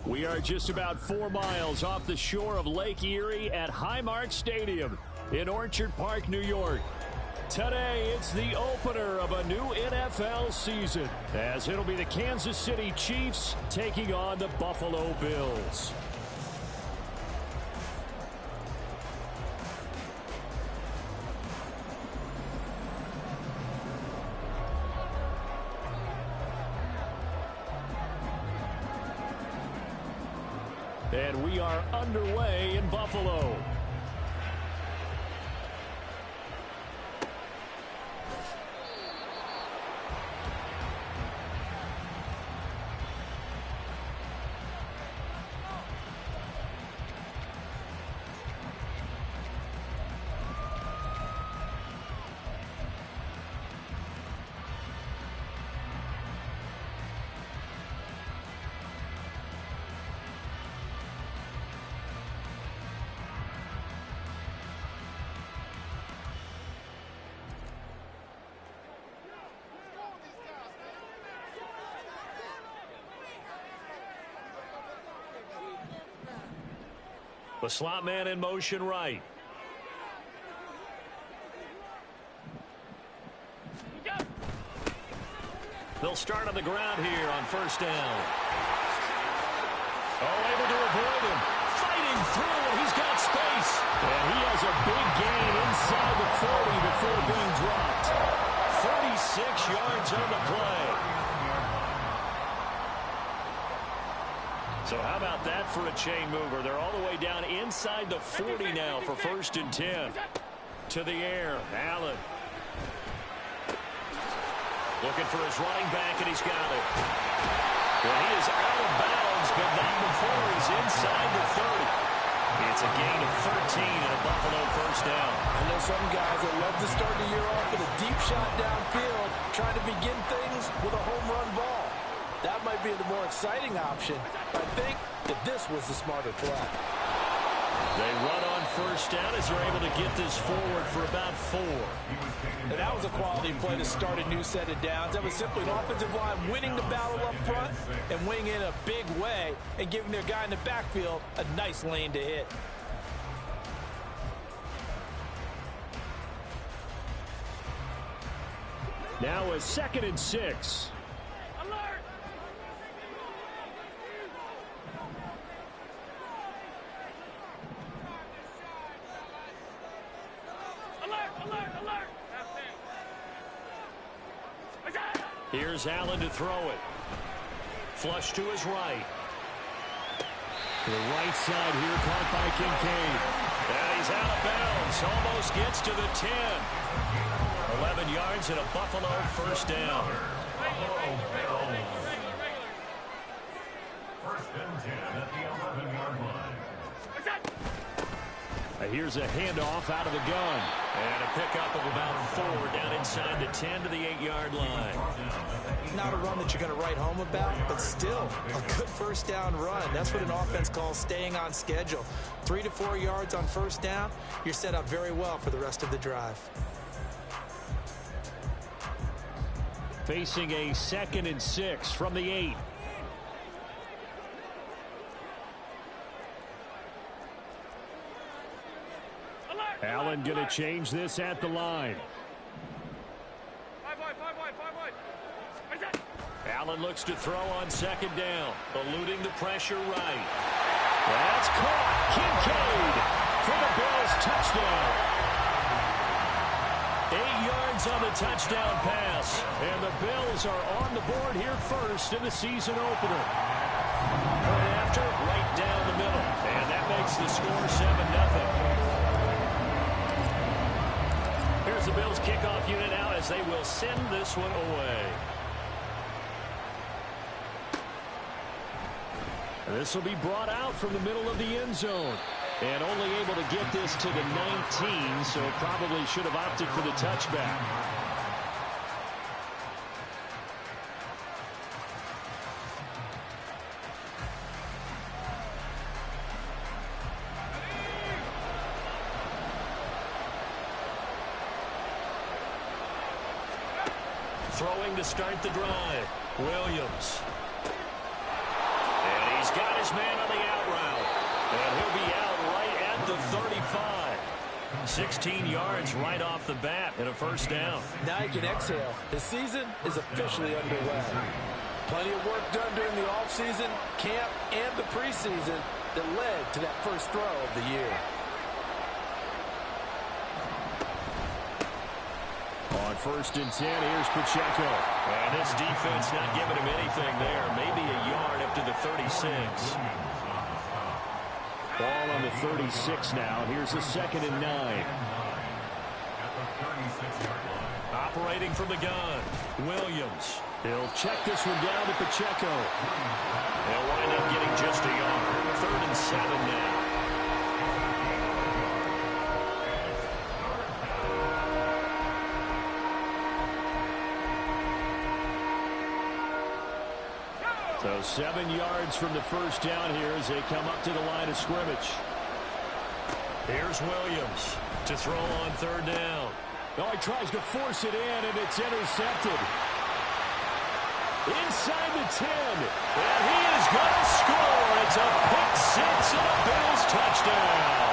We are just about 4 miles off the shore of Lake Erie at Highmark Stadium in Orchard Park, New York. Today, it's the opener of a new NFL season, as it'll be the Kansas City Chiefs taking on the Buffalo Bills. And we are underway in Buffalo. The slot man in motion right. They'll start on the ground here on first down. Oh, able to avoid him. Fighting through, and he's got space. And he has a big gain inside the 40 before being dropped. 36 yards on the play. So how about that for a chain mover? They're all the way down inside the 40 now for 1st and 10. To the air, Allen. Looking for his running back, and he's got it. Well, he is out of bounds, but not before he's inside the 30. It's a gain of 13 and a Buffalo first down. I know some guys that love to start the year off with a deep shot downfield, trying to begin things with a home run ball. That might be the more exciting option. I think that this was the smarter play. They run on first down as they're able to get this forward for about 4. And that was a quality play to start a new set of downs. That was simply an offensive line winning the battle up front and winning in a big way and giving their guy in the backfield a nice lane to hit. Now a 2nd and 6. Here's Allen to throw it. Flush to his right. To the right side here, caught by Kincaid. And he's out of bounds. Almost gets to the 10. 11 yards and a Buffalo first down. First and 10 at the 11-yard line. Here's a handoff out of the gun. And a pickup of about 4 down inside the 10 to the 8-yard line. Not a run that you're going to write home about, but still a good first down run. That's what an offense calls staying on schedule. 3 to 4 yards on first down, you're set up very well for the rest of the drive. Facing a 2nd and 6 from the 8. Allen going to change this at the line. Allen looks to throw on 2nd down, eluding the pressure right. That's caught. Kincaid for the Bills touchdown. 8 yards on the touchdown pass. And the Bills are on the board here first in the season opener. Point after, right down the middle. And that makes the score 7-0. Here's the Bills kickoff unit out as they will send this one away. This will be brought out from the middle of the end zone. And only able to get this to the 19, so probably should have opted for the touchback. Throwing to start the drive. Williams. And He's got his man on the out route. And he'll be out right at the 35. 16 yards right off the bat and a first down. Now you can exhale. The season is officially underway. Plenty of work done during the offseason, camp, and the preseason that led to that first throw of the year. On 1st and 10, here's Pacheco. And this defense not giving him anything there. Maybe a yard up to the 36. Ball on the 36 now. Here's a 2nd and 9. Operating from the gun, Williams. He'll check this one down to Pacheco. They'll wind up getting just a yard. 3rd and 7 now. So 7 yards from the first down here as they come up to the line of scrimmage. Here's Williams to throw on 3rd down. Oh, he tries to force it in, and it's intercepted. Inside the 10, and he is going to score. It's a pick 6 and a Bills touchdown.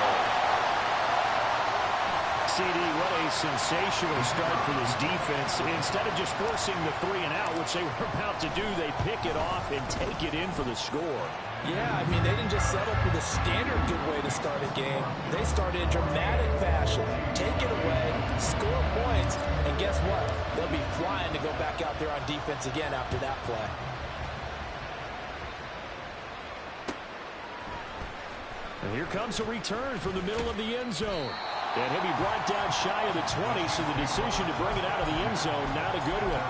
CD, what a sensational start for this defense. Instead of just forcing the 3 and out, which they were about to do, they pick it off and take it in for the score. Yeah, I mean, they didn't just settle for the standard good way to start a game. They started in dramatic fashion. Take it away, score points, and guess what? They'll be flying to go back out there on defense again after that play. And here comes a return from the middle of the end zone. And he'll be brought down shy of the 20, so the decision to bring it out of the end zone, not a good one.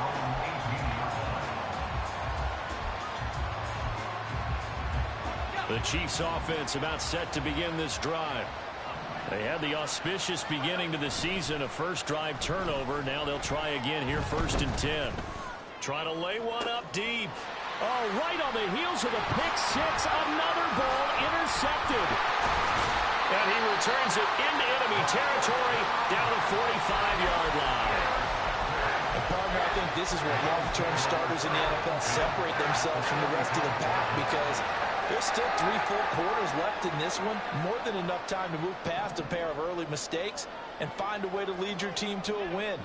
The Chiefs offense about set to begin this drive. They had the auspicious beginning to the season, a first drive turnover. Now they'll try again here, 1st and 10. Trying to lay one up deep. Oh, right on the heels of the pick 6. Another ball intercepted. And he returns it into enemy territory down the 45-yard line. And partner, I think this is where long-term starters in the NFL separate themselves from the rest of the pack, because there's still 3-4 quarters left in this one. More than enough time to move past a pair of early mistakes and find a way to lead your team to a win.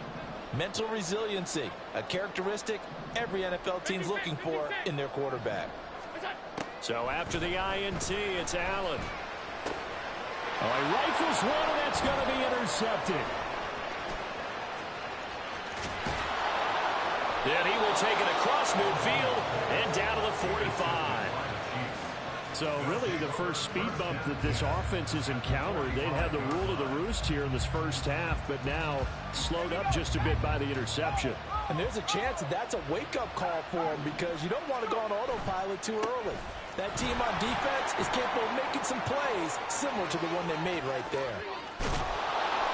Mental resiliency, a characteristic every NFL team's looking for in their quarterback. So after the INT, it's Allen. Oh, he rifles one, and that's going to be intercepted. Then he will take it across midfield and down to the 45. So really the first speed bump that this offense has encountered. They'd had the rule of the roost here in this first half, but now slowed up just a bit by the interception. And there's a chance that that's a wake-up call for them, because you don't want to go on autopilot too early. That team on defense is capable of making some plays similar to the one they made right there.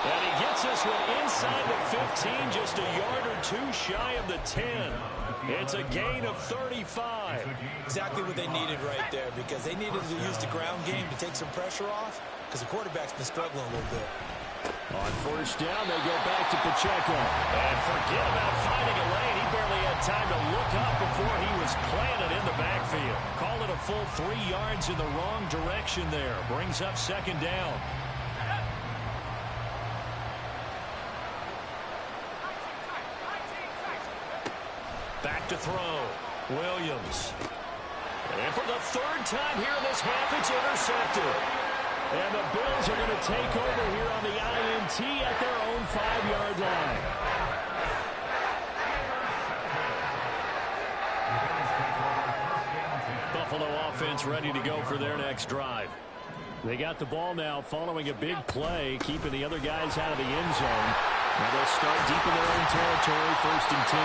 And he gets this one inside the 15, just a yard or 2 shy of the 10. It's a gain of 35. Exactly what they needed right there, because they needed to use the ground game to take some pressure off, because the quarterback's been struggling a little bit. On 1st down, they go back to Pacheco. And forget about finding a lane. He barely had time to look up before he was planted in the backfield. Call it a full 3 yards in the wrong direction there. Brings up 2nd down. Back to throw. Williams. And for the 3rd time here in this half, it's intercepted. And the Bills are going to take over here on the INT at their own 5-yard line. Buffalo offense ready to go for their next drive. They got the ball now following a big play, keeping the other guys out of the end zone. Now they'll start deep in their own territory, 1st and 10.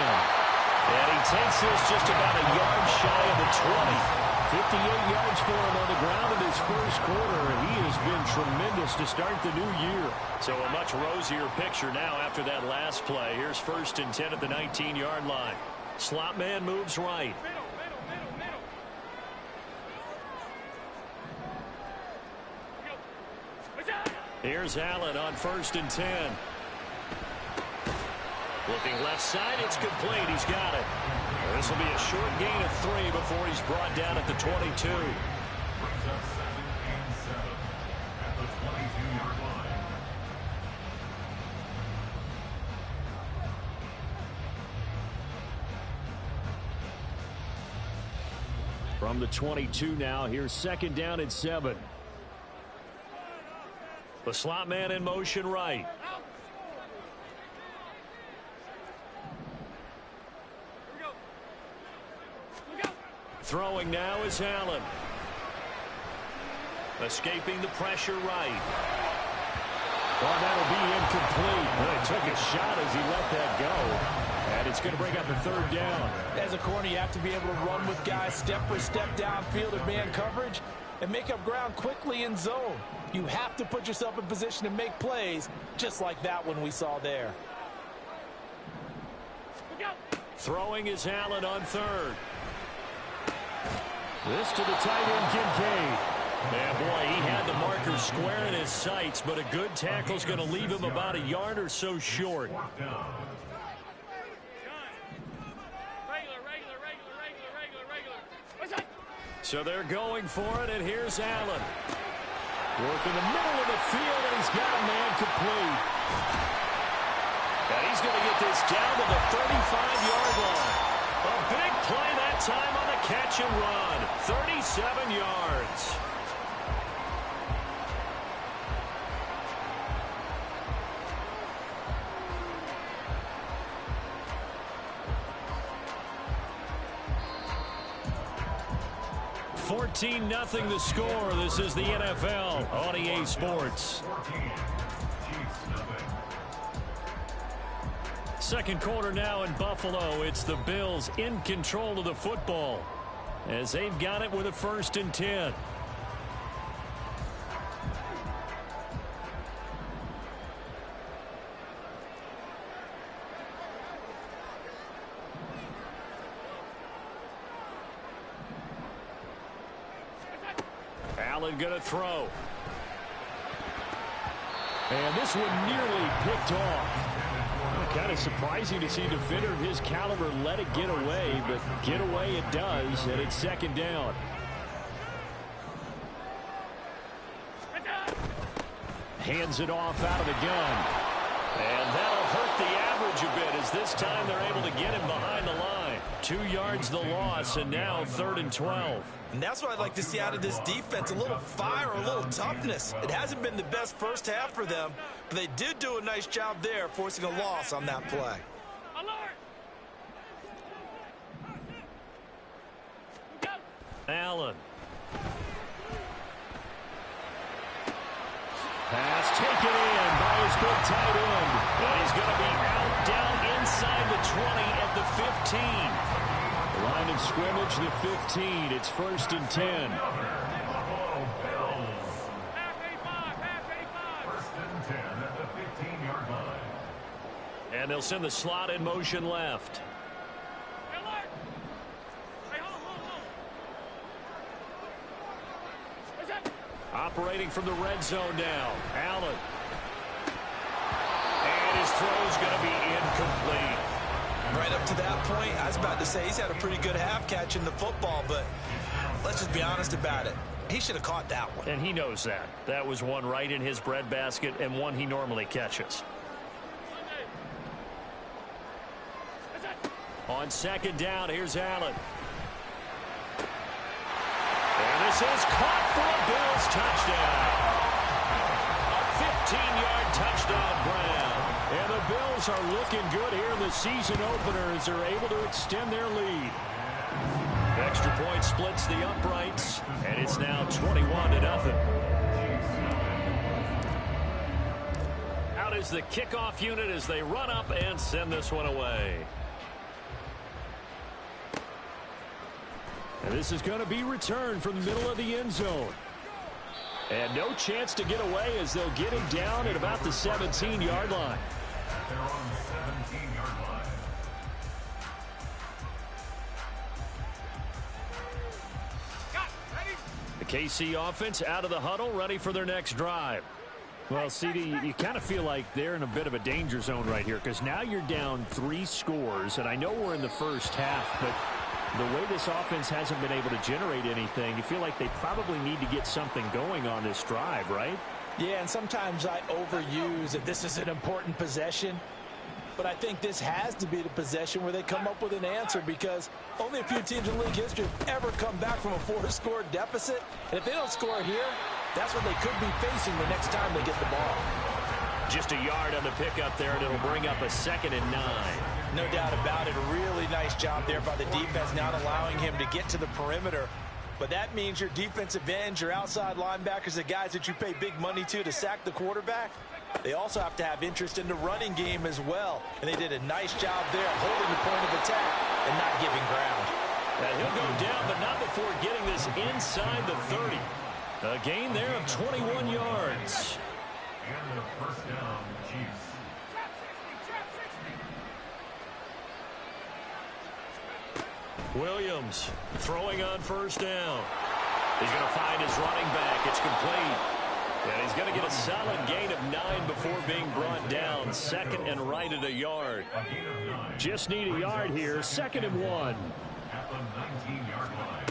And he takes this just about a yard shy of the 20. 58 yards for him on the ground in his first quarter. He has been tremendous to start the new year. So a much rosier picture now after that last play. Here's 1st and 10 at the 19-yard line. Slot man moves right. Here's Allen on 1st and 10. Looking left side, it's complete. He's got it. This will be a short gain of 3 before he's brought down at the 22. Brings up 2nd and 7 at the 22-yard line. From the 22 now, here's 2nd down and 7. The slot man in motion right. Throwing now is Allen. Escaping the pressure right. Oh, that'll be incomplete. Well, he took a shot as he let that go. And it's going to bring up a 3rd down. As a corner, you have to be able to run with guys step for step downfield in man coverage and make up ground quickly in zone. You have to put yourself in position to make plays just like that one we saw there. Throwing is Allen on 3rd. This to the tight end, Kincaid. And boy, he had the marker square in his sights, but a good tackle's going to leave him about a yard or so short. So they're going for it, and here's Allen. Working the middle of the field, and he's got a man complete. And he's going to get this down to the 35-yard line. A big play that time on the catch and run. 37 yards. (14-0) the score. This is the NFL on EA Sports. Second quarter now in Buffalo. It's the Bills in control of the football as they've got it with a 1st and 10. Allen gonna throw. And this one nearly picked off. Kind of surprising to see a defender of his caliber let it get away, but get away it does, and it's 2nd down. Hands it off out of the gun. And that'll hurt the average a bit as this time they're able to get him behind the line. 2 yards the loss, and now 3rd and 12. And that's what I'd like to see out of this defense, a little fire, a little toughness. It hasn't been the best first half for them, but they did do a nice job there, forcing a loss on that play. Allen. Pass taken in by his good tight end. And he's going to be out down inside the 20 at the 15. Line of scrimmage, the 15. It's 1st and 10. Buffalo Bills. 1st and 10 at the 15-yard line. And they'll send the slot in motion left. Operating from the red zone now. Allen. And his throw's going to be incomplete. Right up to that point, I was about to say he's had a pretty good half catching the football, but let's just be honest about it. He should have caught that one. And he knows that. That was one right in his breadbasket and one he normally catches. On 2nd down, here's Allen. And this is caught for a Bills touchdown. A 15-yard touchdown grab. And the Bills are looking good here in the season opener as they're able to extend their lead. Extra point splits the uprights, and it's now 21-0. Out is the kickoff unit as they run up and send this one away. And this is going to be returned from the middle of the end zone. And no chance to get away as they'll get him down at about the 17-yard line. They're on the 17-yard line. The KC offense out of the huddle, ready for their next drive. Well, CD, you kind of feel like they're in a bit of a danger zone right here because now you're down 3 scores, and I know we're in the first half, but the way this offense hasn't been able to generate anything, you feel like they probably need to get something going on this drive, right? Yeah, and sometimes I overuse that this is an important possession, but I think this has to be the possession where they come up with an answer because only a few teams in league history have ever come back from a 4-score deficit, and if they don't score here, that's what they could be facing the next time they get the ball. Just a yard on the pickup there, and it'll bring up a 2nd and 9. No doubt about it. A really nice job there by the defense, not allowing him to get to the perimeter. But that means your defensive ends, your outside linebackers, the guys that you pay big money to sack the quarterback, they also have to have interest in the running game as well. And they did a nice job there holding the point of attack and not giving ground. And he'll go down, but not before getting this inside the 30. A gain there of 21 yards. And the first down, Chiefs. Williams throwing on first down. He's going to find his running back. It's complete. And he's going to get a solid gain of 9 before being brought down. 2nd and right at a yard. Just need a yard here. 2nd and 1. At the 19-yard line.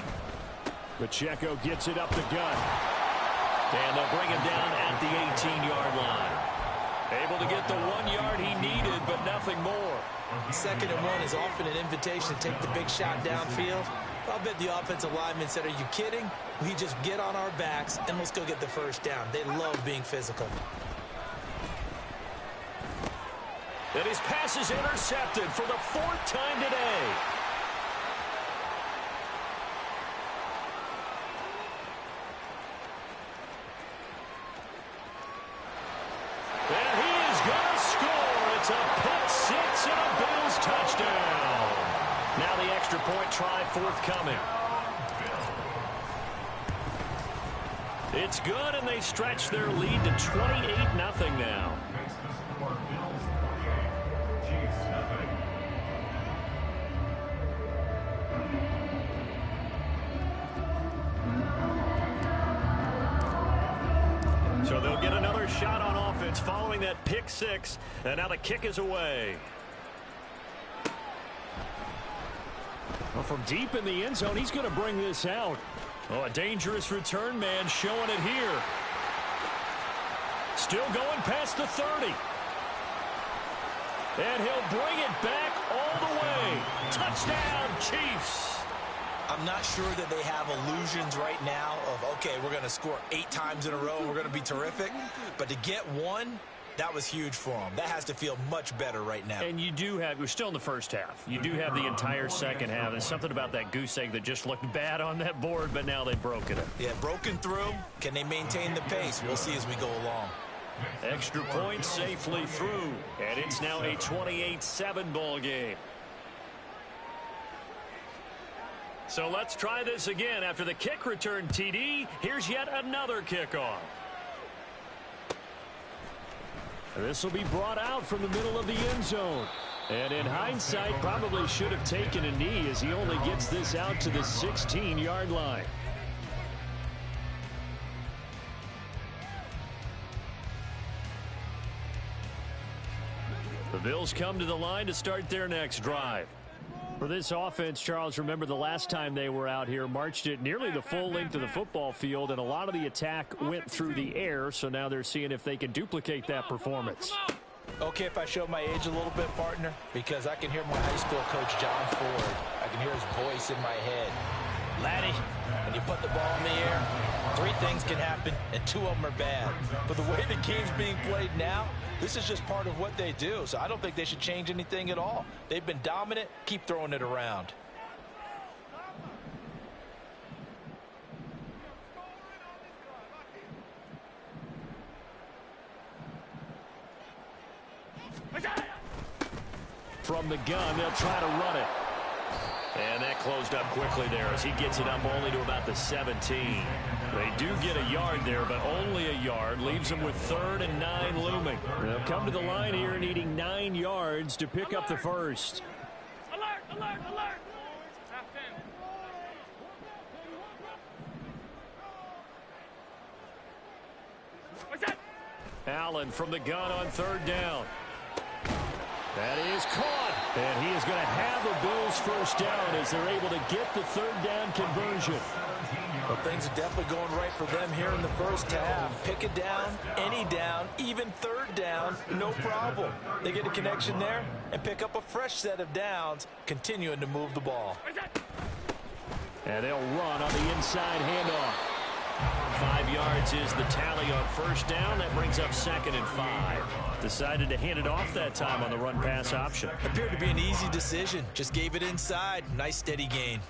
Pacheco gets it up the gut. And they'll bring him down at the 18-yard line. Able to get the 1 yard he needed, but nothing more. 2nd and 1 is often an invitation to take the big shot downfield. I'll bet the offensive lineman said, are you kidding? We just get on our backs and let's go get the first down. They love being physical. And his pass is intercepted for the 4th time today. And he is going to score. It's a pick 6 and a Bills touchdown. Now the extra point try forthcoming. It's good, and they stretch their lead to 28-0 now. Makes the score Bills 48, Chiefs 0. So they'll get another shot on offense following that pick 6, and now the kick is away. Well, from deep in the end zone, he's going to bring this out. Oh, a dangerous return man showing it here. Still going past the 30. And he'll bring it back all the way. Touchdown, Chiefs. I'm not sure that they have illusions right now of, okay, we're going to score 8 times in a row and we're going to be terrific. But to get one, that was huge for them. That has to feel much better right now. And you do have, we're still in the first half. You do have the entire second half. There's something about that goose egg that just looked bad on that board, but now they've broken it. Yeah, broken through. Can they maintain the pace? We'll see as we go along. Extra point safely through. And it's now a 28-7 ball game. So let's try this again. After the kick return TD, here's yet another kickoff. This will be brought out from the middle of the end zone. And in hindsight, probably should have taken a knee as he only gets this out to the 16-yard line. The Bills come to the line to start their next drive. For this offense, Charles, remember the last time they were out here, marched it nearly the full length of the football field, and a lot of the attack went through the air, so now they're seeing if they can duplicate that performance. Okay, if I show my age a little bit, partner, because I can hear my high school coach, John Ford. I can hear his voice in my head. Laddie, when you put the ball in the air, 3 things can happen, and 2 of them are bad. But the way the game's being played now, this is just part of what they do, so I don't think they should change anything at all. They've been dominant. Keep throwing it around. From the gun, they'll try to run it. And that closed up quickly there as he gets it up only to about the 17. They do get a yard there, but only a yard. Leaves them with 3rd and 9 looming. They'll come to the line here needing 9 yards to pick up the first. Alert, alert, alert. Allen from the gun on third down. That is caught. And he is going to have the Bills first down as they're able to get the third down conversion. Well, things are definitely going right for them here in the first half. Pick a down, any down, even third down, no problem. They get a connection there and pick up a fresh set of downs, continuing to move the ball. And they'll run on the inside handoff. 5 yards is the tally on first down. That brings up 2nd and 5. Decided to hand it off that time on the run-pass option. Appeared to be an easy decision. Just gave it inside. Nice steady gain.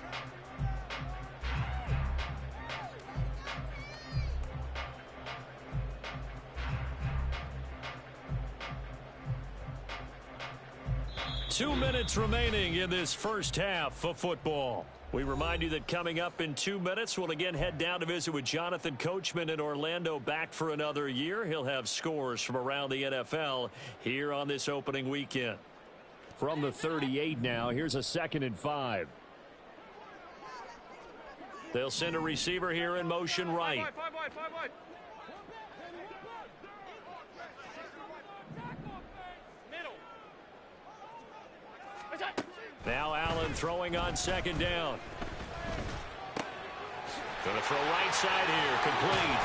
Two minutes remaining in this first half of football. We remind you that coming up in 2 minutes, we'll again head down to visit with Jonathan Coachman in Orlando, back for another year. He'll have scores from around the NFL here on this opening weekend. From the 38 now, here's a 2nd and 5. They'll send a receiver here in motion right. Five wide. Now Allen throwing on 2nd down. Going to throw right side here, complete.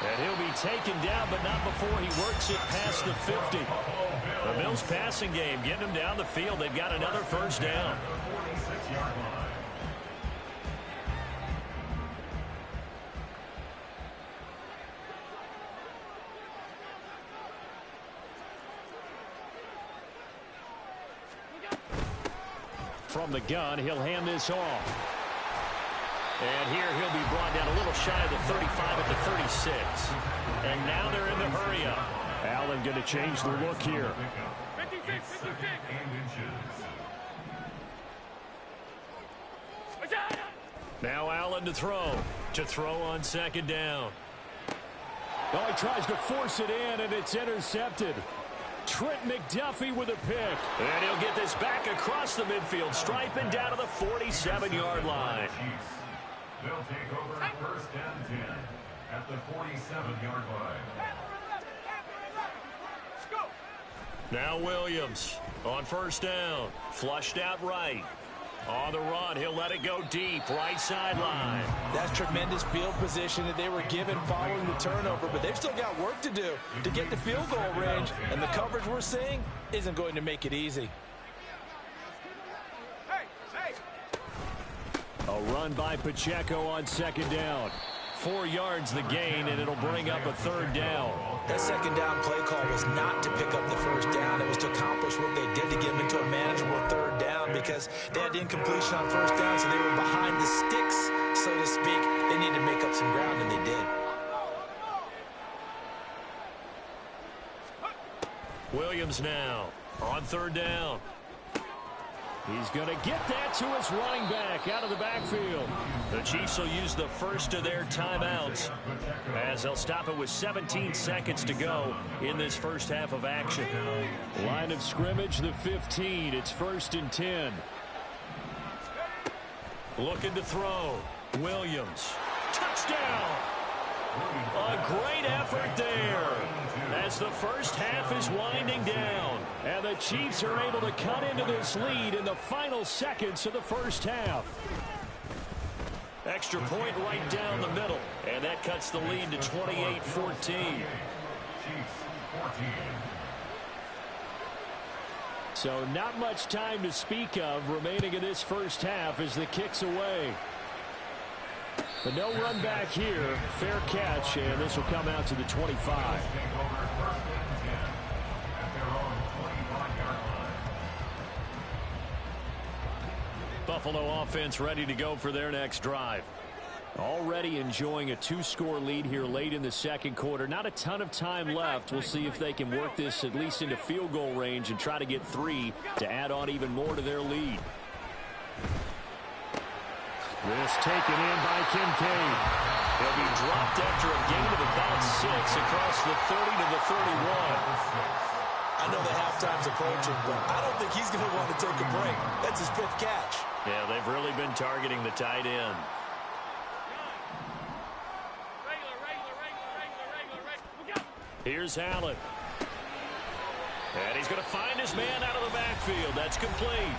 And he'll be taken down, but not before he works it past the 50. The Bills passing game getting him down the field. They've got another first down. From the gun, he'll hand this off. And here he'll be brought down a little shy of the 35 at the 36. And now they're in the hurry-up. Allen going to change the look here. 56. Now Allen to throw on 2nd down. Oh, he tries to force it in, and it's intercepted. Trent McDuffie with a pick. And he'll get this back across the midfield stripe and down to the 47-yard line. They'll take over 1st and 10 at the 47-yard line. Now Williams on 1st down. Flushed out right. On the run, he'll let it go deep, right sideline. That's tremendous field position that they were given following the turnover, but they've still got work to do to get the field goal range, and the coverage we're seeing isn't going to make it easy. A run by Pacheco on 2nd down. 4 yards the gain, and it'll bring up a 3rd down. That 2nd down play call was not to pick up the first down. It was to accomplish what they did to get them into a manageable 3rd down because they had incompletion on 1st down, so they were behind the sticks, so to speak. They needed to make up some ground, and they did. Williams now on 3rd down. He's going to get that to his running back out of the backfield. The Chiefs will use the first of their timeouts as they'll stop it with 17 seconds to go in this first half of action. Line of scrimmage, the 15. It's 1st and 10. Looking to throw. Williams. Touchdown! A great effort there as the first half is winding down. And the Chiefs are able to cut into this lead in the final seconds of the first half. Extra point right down the middle. And that cuts the lead to 28-14. So not much time to speak of remaining in this first half as the kick's away. But no run back here. Fair catch, and this will come out to the 25. Buffalo offense ready to go for their next drive. Already enjoying a 2-score lead here late in the 2nd quarter. Not a ton of time left. We'll see if they can work this at least into field goal range and try to get 3 to add on even more to their lead. This taken in by Kincaid. He'll be dropped after a gain of about 6 across the 30 to the 31. I know the halftime's approaching, but I don't think he's going to want to take a break. That's his 5th catch. Yeah, they've really been targeting the tight end. Here's Allen. And he's going to find his man out of the backfield. That's complete.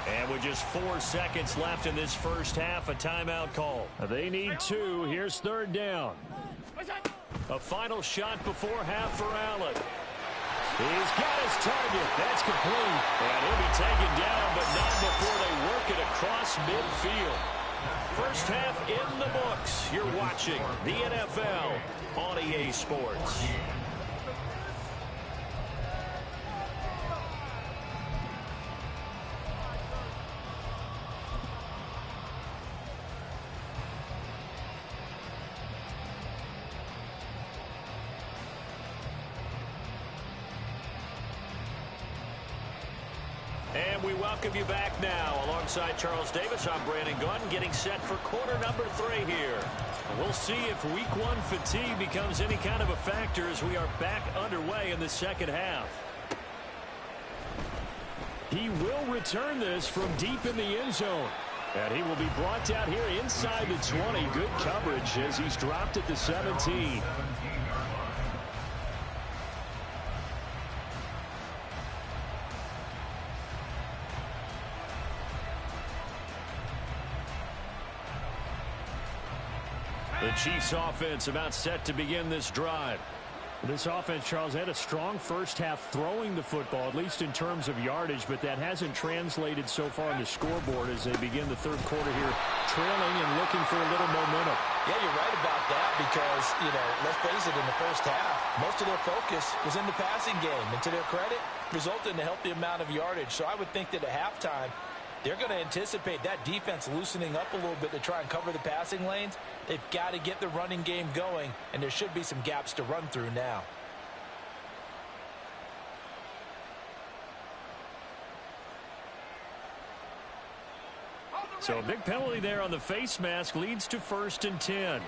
And with just 4 seconds left in this first half, a timeout call. They need 2. Here's third down. A final shot before half for Allen. He's got his target. That's complete. And he'll be taken down, but not before they work it across midfield. First half in the books. You're watching the NFL on EA Sports. And we welcome you back now. Alongside Charles Davis, I'm Brandon Gunn, getting set for quarter number 3 here. We'll see if week 1 fatigue becomes any kind of a factor as we are back underway in the second half. He will return this from deep in the end zone. And he will be brought down here inside the 20. Good coverage as he's dropped at the 17. The Chiefs offense about set to begin this drive. This offense, Charles, had a strong first half throwing the football, at least in terms of yardage, but that hasn't translated so far on the scoreboard as they begin the third quarter here, trailing and looking for a little momentum. Yeah, you're right about that because, let's face it, in the first half, most of their focus was in the passing game. And to their credit, resulted in a healthy amount of yardage. So I would think that at halftime, they're going to anticipate that defense loosening up a little bit to try and cover the passing lanes. They've got to get the running game going, and there should be some gaps to run through now. So a big penalty there on the face mask leads to 1st and 10.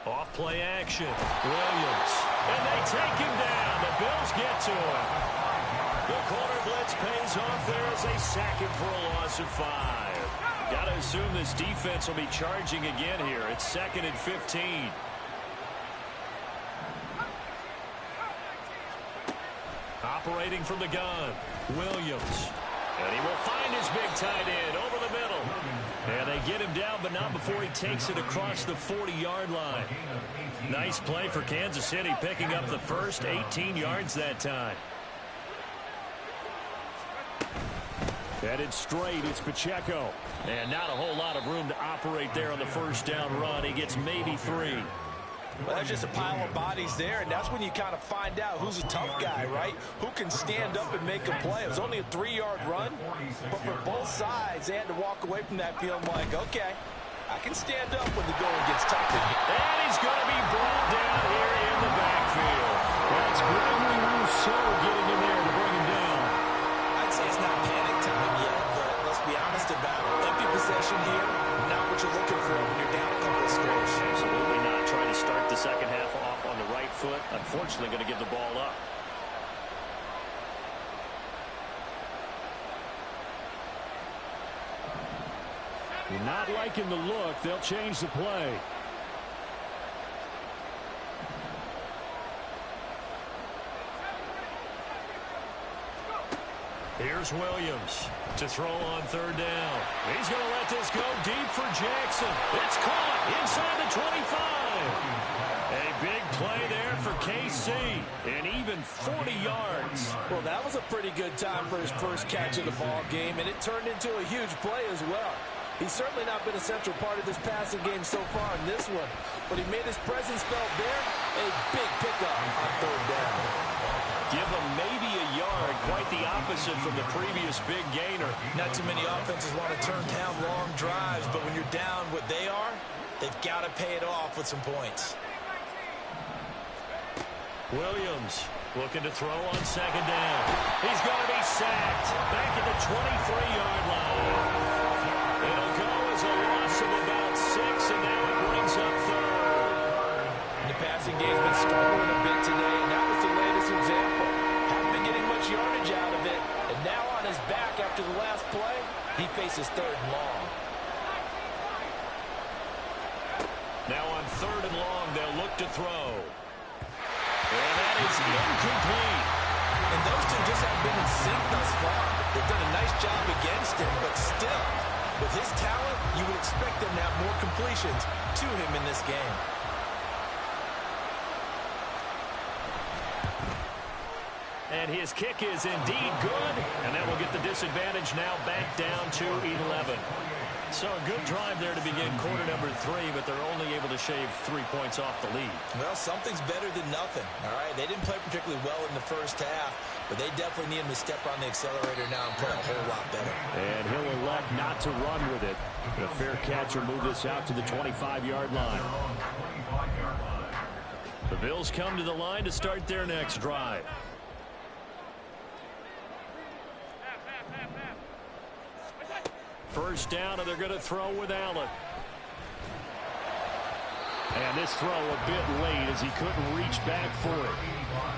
Off play action. Williams. And they take him down. The Bills get to him. The corner blitz pays off there as they sack him for a loss of 5. Got to assume this defense will be charging again here. It's 2nd and 15. Operating from the gun, Williams. And he will find his big tight end over the middle. And they get him down, but not before he takes it across the 40-yard line. Nice play for Kansas City, picking up the first 18 yards that time. Headed straight, it's Pacheco. And not a whole lot of room to operate there on the first down run. He gets maybe 3. Well, there's just a pile of bodies there, and that's when you kind of find out who's a tough guy, right? Who can stand up and make a play. It was only a 3-yard run, but for both sides, they had to walk away from that feeling like, okay, I can stand up when the going gets tough. And he's going to be brought down here in the backfield. That's Gregory Rousseau getting in there to bring him down. I'd say it's not panic time yet, but let's be honest about it. Empty possession here, not what you're looking for when you're down a couple of scores. Absolutely not. Trying to start the second half off on the right foot. Unfortunately, going to give the ball up. You're not liking the look. They'll change the play. Here's Williams to throw on 3rd down. He's going to let this go deep for Jackson. It's caught inside the 25. A big play there for KC, and even 40 yards. Well, that was a pretty good time for his first catch of the ball game, and it turned into a huge play as well. He's certainly not been a central part of this passing game so far in this one, but he made his presence felt there. A big pickup on 3rd down. Give him maybe a yard, quite the opposite from the previous big gainer. Not too many offenses want to turn down long drives, but when you're down what they are, they've got to pay it off with some points. Williams looking to throw on 2nd down. He's going to be sacked back at the 23-yard line. It'll go as a loss of about 6, and now it brings up 3rd. The passing game's been struggling a bit today, and that was the latest example. Haven't been getting much yardage out of it, and now on his back after the last play, he faces 3rd and long. Now on 3rd and long, they'll is incomplete. And those two just haven't been in sync thus far. They've done a nice job against him, but still, with his talent, you would expect them to have more completions to him in this game. And his kick is indeed good, and that will get the disadvantage now back down to 11. So a good drive there to begin quarter number 3, but they're only able to shave 3 points off the lead. Well, something's better than nothing, all right? They didn't play particularly well in the first half, but they definitely need him to step on the accelerator now and play a whole lot better. And he'll elect not to run with it. The fair catch will move this out to the 25-yard line. The Bills come to the line to start their next drive. First down, and they're going to throw with Allen. And this throw a bit late as he couldn't reach back for it.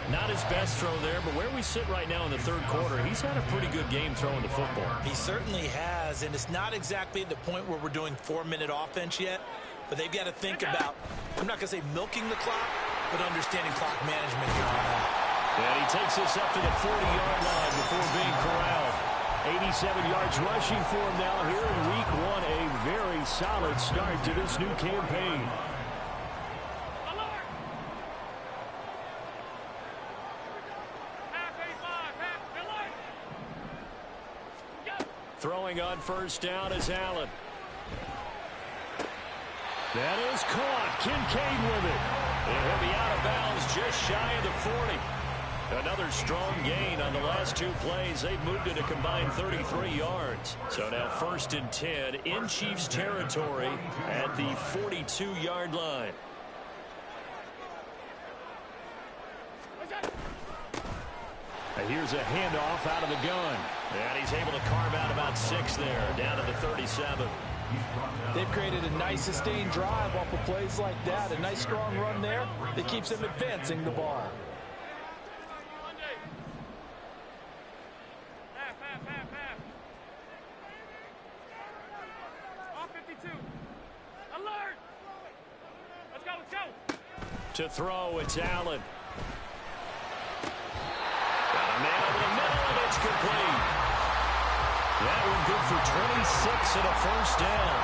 Not his best throw there, but where we sit right now in the third quarter, he's had a pretty good game throwing the football. He certainly has, and it's not exactly at the point where we're doing 4-minute offense yet, but they've got to think about, I'm not going to say milking the clock, but understanding clock management here on out. And he takes this up to the 40-yard line before being corralled. 87 yards rushing for him now here in week 1. A very solid start to this new campaign. Throwing on first down is Allen. That is caught. Kincaid with it. And he'll be out of bounds just shy of the 40. Another strong gain on the last 2 plays. They've moved it a combined 33 yards. So now 1st and 10 in Chiefs territory at the 42-yard line. And here's a handoff out of the gun. And he's able to carve out about 6 there, down to the 37. They've created a nice sustained drive off of plays like that. A nice strong run there that keeps them advancing the bar. To throw, it's Allen. Got a man over the middle, and it's complete. That one good for 26 and a first down.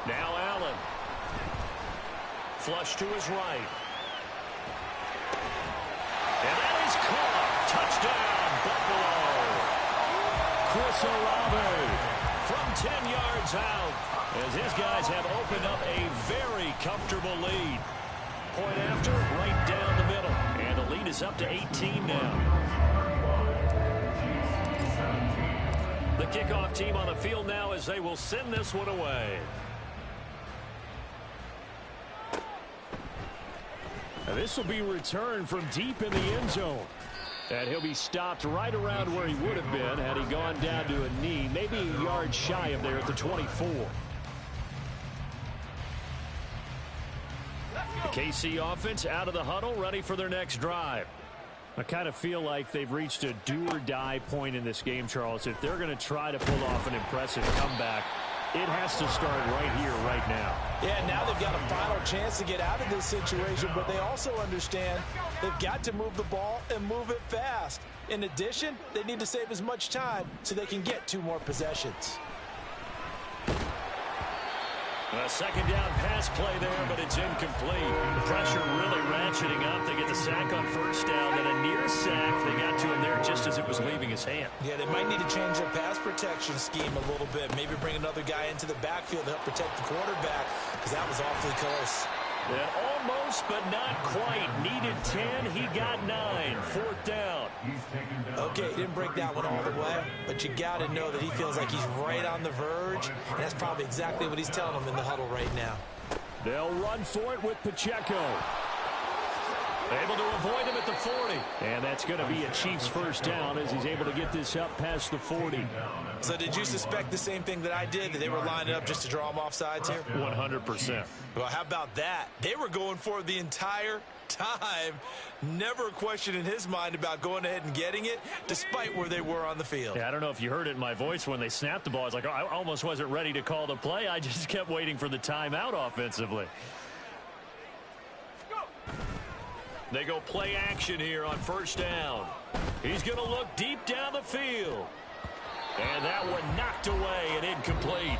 Now Allen. Flush to his right. And that is caught. Touchdown, Buffalo. Chris Olave from 10 yards out as his guys have opened up a very comfortable lead. Point after, right down the middle. And the lead is up to 18 now. The kickoff team on the field now as they will send this one away. Now this will be returned from deep in the end zone. And he'll be stopped right around where he would have been had he gone down to a knee, maybe a yard shy of there at the 24. The KC offense out of the huddle, ready for their next drive. I kind of feel like they've reached a do-or-die point in this game, Charles. If they're going to try to pull off an impressive comeback, it has to start right here, right now. Yeah, now they've got a final chance to get out of this situation, but they also understand they've got to move the ball and move it fast. In addition, they need to save as much time so they can get 2 more possessions. A second down pass play there, but it's incomplete. The pressure really ratcheting up. They get the sack on first down, then a near sack. They got to him there just as it was leaving his hand. Yeah, they might need to change their pass protection scheme a little bit. Maybe bring another guy into the backfield to help protect the quarterback, because that was awfully close. Yeah, almost, but not quite. Needed 10. He got 9. 4th down. Okay, he didn't break that one all the way, but you got to know that he feels like he's right on the verge, and that's probably exactly what he's telling him in the huddle right now. They'll run for it with Pacheco. Able to avoid him at the 40. And that's going to be a Chiefs first down as he's able to get this up past the 40. So did you suspect the same thing that I did, that they were lining up just to draw him off sides here? 100%. Well, how about that? They were going for it the entire time. Never a question in his mind about going ahead and getting it, despite where they were on the field. Yeah, I don't know if you heard it in my voice when they snapped the ball. I was like, oh, I almost wasn't ready to call the play. I just kept waiting for the timeout offensively. They go play action here on first down. He's going to look deep down the field. And that one knocked away and incomplete.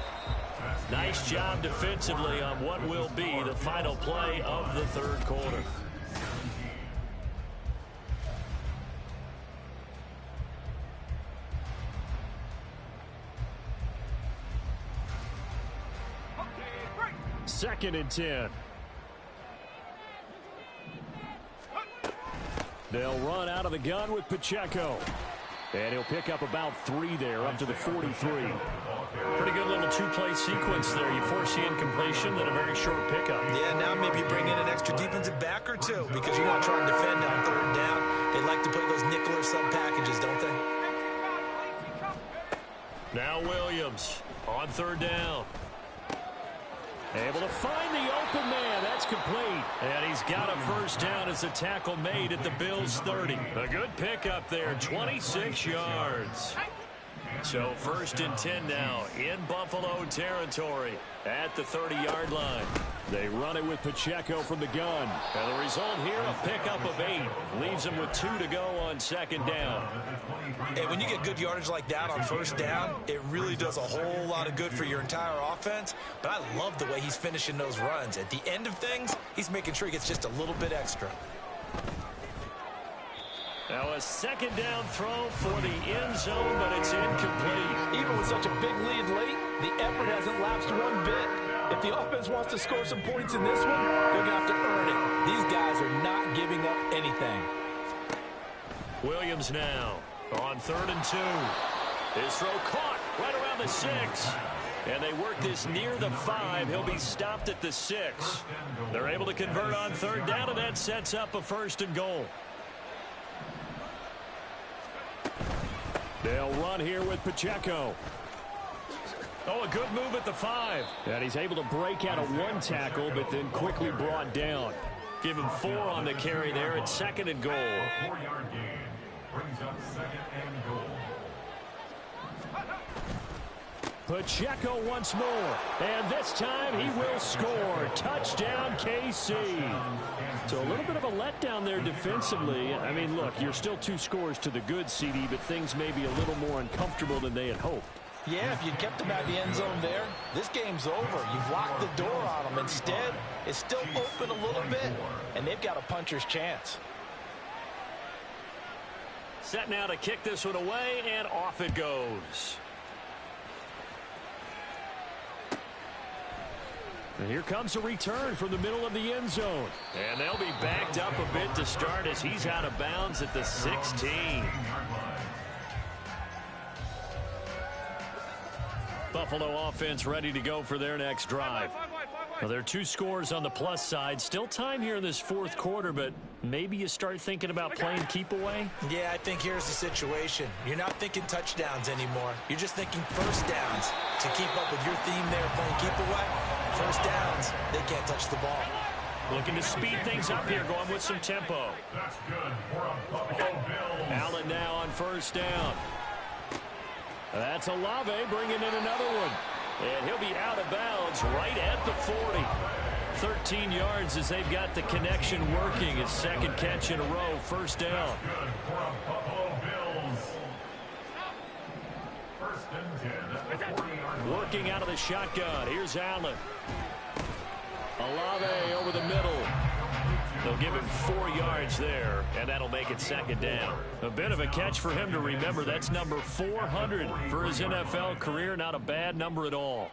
Nice job defensively on what will be the final play of the third quarter. Second and 10. They'll run out of the gun with Pacheco. And he'll pick up about 3 there, up to the 43. Pretty good little two-play sequence there. You force the incompletion, then a very short pickup. Yeah, now maybe bring in an extra defensive back or two because you want to try and defend on third down. They like to play those nickel or sub packages, don't they? Now Williams on third down. Able to find the open man. That's complete. And he's got a first down as the tackle made at the Bills' 30. A good pickup there, 26 yards. So first and 10 now in Buffalo territory at the 30-yard line. They run it with Pacheco from the gun. And the result here, a pickup of 8. Leaves them with 2 to go on second down. Hey, when you get good yardage like that on first down, it really does a whole lot of good for your entire offense. But I love the way he's finishing those runs. At the end of things, he's making sure he gets just a little bit extra. Now a second down throw for the end zone, but it's incomplete. Even with such a big lead late, the effort hasn't lapsed one bit. If the offense wants to score some points in this one, they're going to have to earn it. These guys are not giving up anything. Williams now on 3rd and 2. His throw caught right around the 6. And they work this near the 5. He'll be stopped at the 6. They're able to convert on third down, and that sets up a first and goal. They'll run here with Pacheco. Oh, a good move at the 5. And he's able to break out of 1 tackle, but then quickly brought down. Give him 4 on the carry there at 2nd and goal. 4-yard gain brings up 2nd and goal. Pacheco once more, and this time he will score. Touchdown, KC. So a little bit of a letdown there defensively. I mean, look, you're still 2 scores to the good, CD, but things may be a little more uncomfortable than they had hoped. Yeah, if you kept them out of the end zone there, this game's over. You've locked the door on them. Instead, it's still open a little bit, and they've got a puncher's chance. Set now to kick this one away, and off it goes. And here comes a return from the middle of the end zone. And they'll be backed up a bit to start as he's out of bounds at the 16. Buffalo offense ready to go for their next drive. Well, there are 2 scores on the plus side. Still time here in this 4th quarter, but maybe you start thinking about playing keep away? Yeah, I think here's the situation. You're not thinking touchdowns anymore. You're just thinking first downs. To keep up with your theme there, playing keep away, first downs, they can't touch the ball. Looking to speed things up here, going with some tempo. That's good for a Buffalo Bills. Allen now on first down. That's Olave bringing in another one. And he'll be out of bounds right at the 40. 13 yards as they've got the connection working. His 2nd catch in a row, first down. Good for a Buffalo Bills. 1st and 10 at the 40-yard line. Working out of the shotgun. Here's Allen. Olave over the middle. They'll give him 4 yards there, and that'll make it 2nd down. A bit of a catch for him to remember. That's number 400 for his NFL career. Not a bad number at all.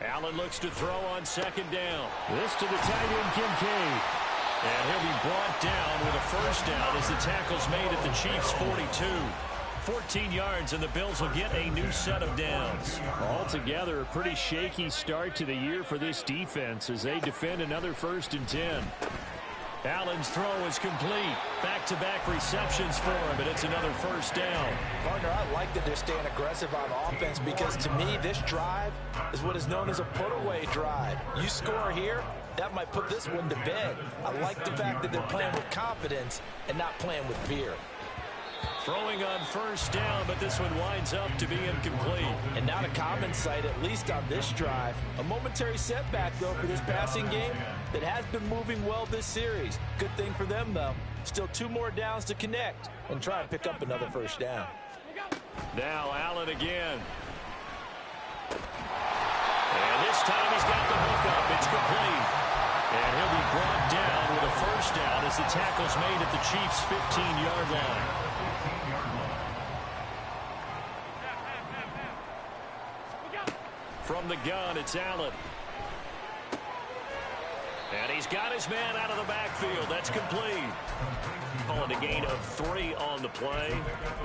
Allen looks to throw on 2nd down. This to the tight end, Kincaid. And he'll be brought down with a first down as the tackle's made at the Chiefs' 42. 14 yards, and the Bills will get a new set of downs. Altogether, a pretty shaky start to the year for this defense as they defend another 1st and 10. Allen's throw is complete. Back-to-back receptions for him, and it's another first down. Partner, I like that they're staying aggressive on offense because to me, this drive is what is known as a put-away drive. You score here, that might put this one to bed. I like the fact that they're playing with confidence and not playing with fear. Throwing on first down, but this one winds up to be incomplete. And not a common sight, at least on this drive. A momentary setback, though, for this passing game that has been moving well this series. Good thing for them, though. Still 2 more downs to connect and try and pick up another first down. Now Allen again. And this time he's got the hook up. It's complete. And he'll be brought down with a first down as the tackle's made at the Chiefs' 15-yard line. From the gun, it's Allen. And he's got his man out of the backfield. That's complete. Calling a gain of 3 on the play,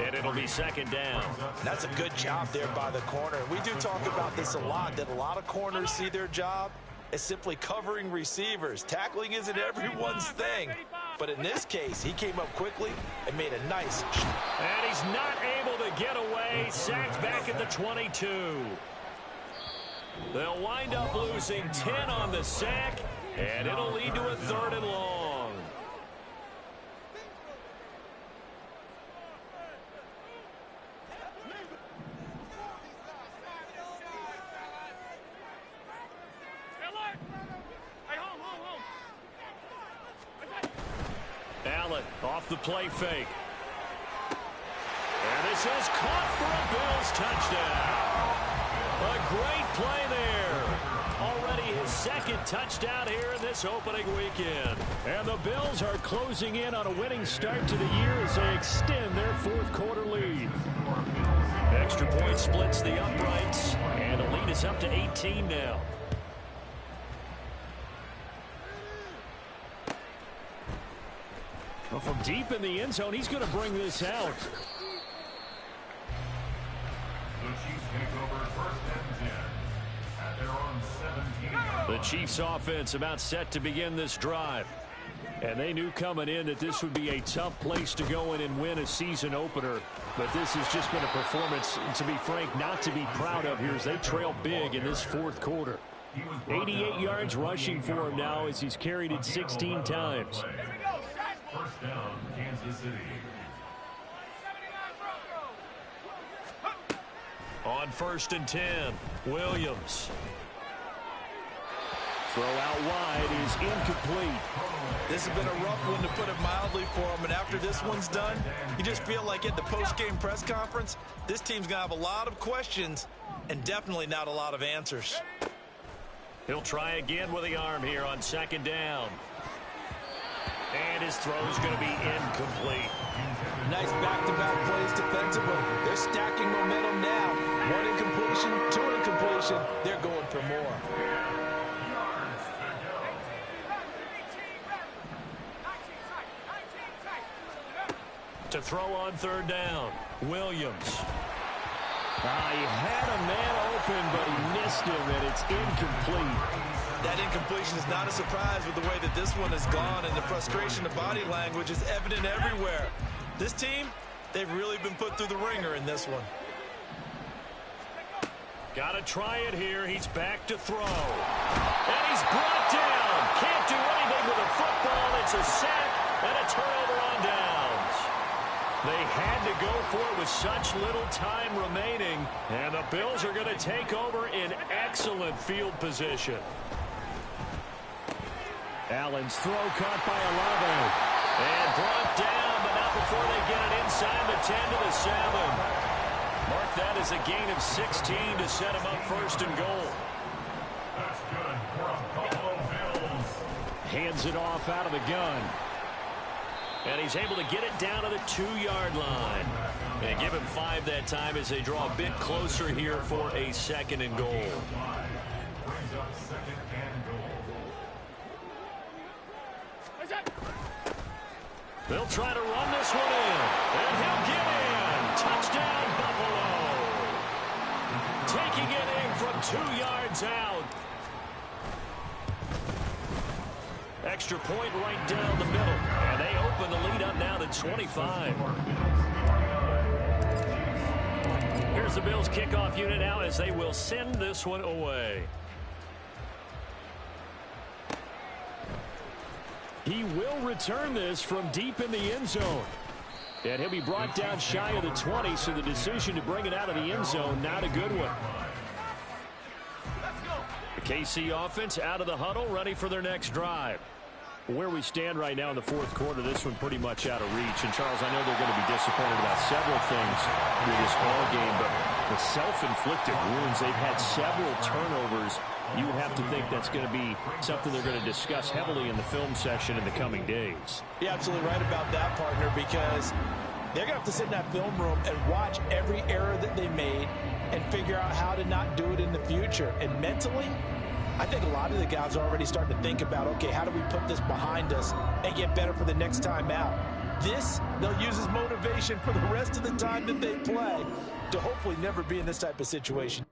and it'll be second down. That's a good job there by the corner. We do talk about this a lot, that a lot of corners see their job as simply covering receivers. Tackling isn't everyone's thing. But in this case, he came up quickly and made a nice shot. And he's not able to get away. Sacked back at the 22. They'll wind up losing 10 on the sack, and it'll lead to a 3rd and long. Allen off the play fake. And this is caught for a Bills touchdown. A great play there. Already his 2nd touchdown here in this opening weekend. And the Bills are closing in on a winning start to the year as they extend their 4th quarter lead. Extra point splits the uprights, and the lead is up to 18 now. Well, from deep in the end zone, he's going to bring this out. The Chiefs take over 1st and 10 at their own 17. The Chiefs offense about set to begin this drive. And they knew coming in that this would be a tough place to go in and win a season opener. But this has just been a performance, to be frank, not to be proud of here as they trail big in this 4th quarter. 88 yards rushing for him now as he's carried it 16 times. First down, Kansas City. On 1st and 10, Williams. Throw out wide is incomplete. This has been a rough one, to put it mildly, for him. And after this one's done, you just feel like at the post-game press conference, this team's going to have a lot of questions and definitely not a lot of answers. He'll try again with the arm here on 2nd down. And his throw's going to be incomplete. Nice back-to-back plays defensively. They're stacking momentum now. 1 incompletion, 2 incompletion. They're going for more. To throw on 3rd down, Williams. He had a man open, but he missed him, and it's incomplete. That incompletion is not a surprise with the way that this one has gone, and the frustration of body language is evident everywhere. This team, they've really been put through the ringer in this one. Got to try it here. He's back to throw. And he's brought down. Can't do anything with a football. It's a sack and a turnover on downs. They had to go for it with such little time remaining, and the Bills are going to take over in excellent field position. Allen's throw caught by Olave. And brought down, but not before they get it inside the 10 to the 7. Mark that as a gain of 16 to set him up 1st and goal. That's good for a Buffalo Bills. Hands it off out of the gun. And he's able to get it down to the 2-yard line. And give him 5 that time as they draw a bit closer here for a 2nd and goal. Brings up 2nd and goal. They'll try to run this one in. And he'll get in. Touchdown, Buffalo. Taking it in from 2 yards out. extra point right down the middle. And they open the lead up now to 25. Here's the Bills kickoff unit now as they will send this one away. He will return this from deep in the end zone. And he'll be brought down shy of the 20, so the decision to bring it out of the end zone, not a good one. The KC offense out of the huddle, ready for their next drive. Where we stand right now in the fourth quarter, this one pretty much out of reach. And, Charles, I know they're going to be disappointed about several things with this ball game, but the self-inflicted wounds, they've had several turnovers. You would have to think that's going to be something they're going to discuss heavily in the film session in the coming days. You're absolutely right about that, partner, because they're going to have to sit in that film room and watch every error that they made and figure out how to not do it in the future. And mentally, I think a lot of the guys are already starting to think about, okay, how do we put this behind us and get better for the next time out? This, they'll use as motivation for the rest of the time that they play to hopefully never be in this type of situation.